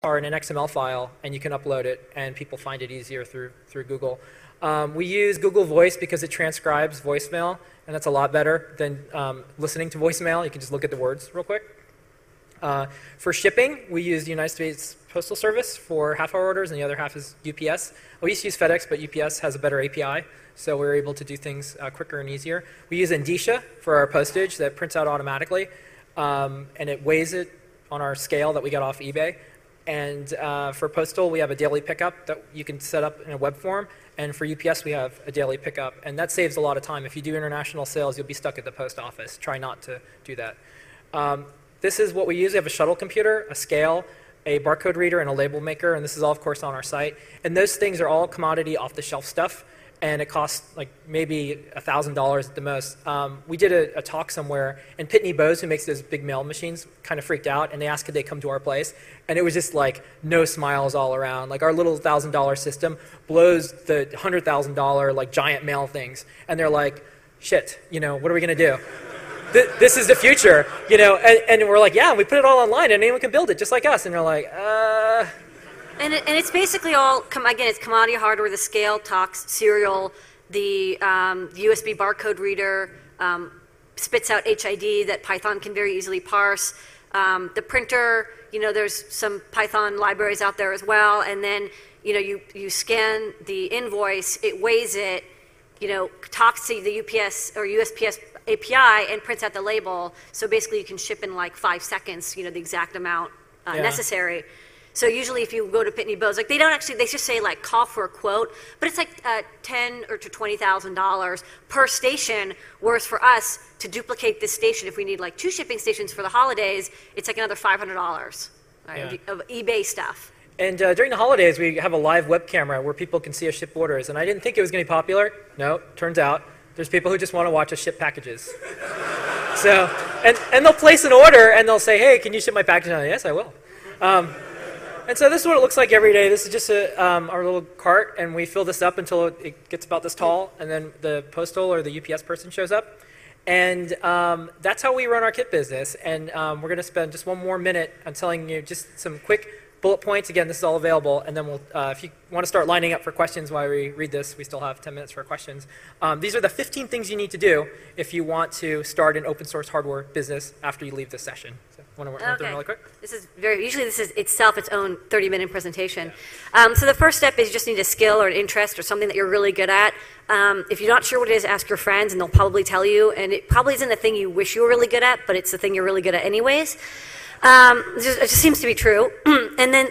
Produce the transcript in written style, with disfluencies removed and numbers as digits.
are in an XML file, and you can upload it, and people find it easier through Google. We use Google Voice because it transcribes voicemail, and that's a lot better than listening to voicemail. You can just look at the words real quick. For shipping, we use the United States Postal Service for half our orders, and the other half is UPS. We used to use FedEx, but UPS has a better API, so we're able to do things quicker and easier. We use Endicia for our postage that prints out automatically, and it weighs it on our scale that we got off eBay. And for postal, we have a daily pickup that you can set up in a web form. And for UPS, we have a daily pickup. And that saves a lot of time. If you do international sales, you'll be stuck at the post office. Try not to do that. This is what we use. We have a shuttle computer, a scale, a barcode reader, and a label maker. And this is all, of course, on our site. And those things are all commodity off-the-shelf stuff. And it costs like maybe $1,000 at the most. We did a talk somewhere, and Pitney Bowes, who makes those big mail machines, kind of freaked out, and they asked could they come to our place. And it was just like no smiles all around. Like our little $1,000 system blows the $100,000 like giant mail things, and they're like, shit, what are we gonna do? This is the future, And we're like, yeah, we put it all online, and anyone can build it just like us. And they're like, And it's basically all, again, it's commodity hardware, the scale, TOX, serial, the USB barcode reader, spits out HID that Python can very easily parse. The printer, there's some Python libraries out there as well. And then, you scan the invoice, it weighs it, talks to the UPS or USPS API and prints out the label. So basically you can ship in like 5 seconds, the exact amount necessary. So usually if you go to Pitney Bowes, like they just say like call for a quote, but it's like $10,000 or to $20,000 per station. Whereas for us to duplicate this station, if we need like 2 shipping stations for the holidays, it's like another $500 of eBay stuff. And during the holidays, we have a live web camera where people can see us ship orders. And I didn't think it was going to be popular. No, turns out there's people who just want to watch us ship packages. So, and they'll place an order and they'll say, hey, can you ship my package? And I'm like, yes, I will. And so this is what it looks like every day. This is just our little cart, and we fill this up until it gets about this tall, and then the postal or the UPS person shows up. And that's how we run our kit business. And we're going to spend just one more minute on telling you just some quick bullet points. Again, this is all available, and then we'll, if you want to start lining up for questions while we read this, we still have 10 minutes for questions. These are the 15 things you need to do if you want to start an open source hardware business after you leave this session. So, want to run through them really quick? Usually this is itself its own 30-minute presentation. So the first step is you just need a skill or an interest or something that you're really good at. If you're not sure what it is, ask your friends, and they'll probably tell you. And it probably isn't the thing you wish you were really good at, but it's the thing you're really good at anyways. It just seems to be true. And then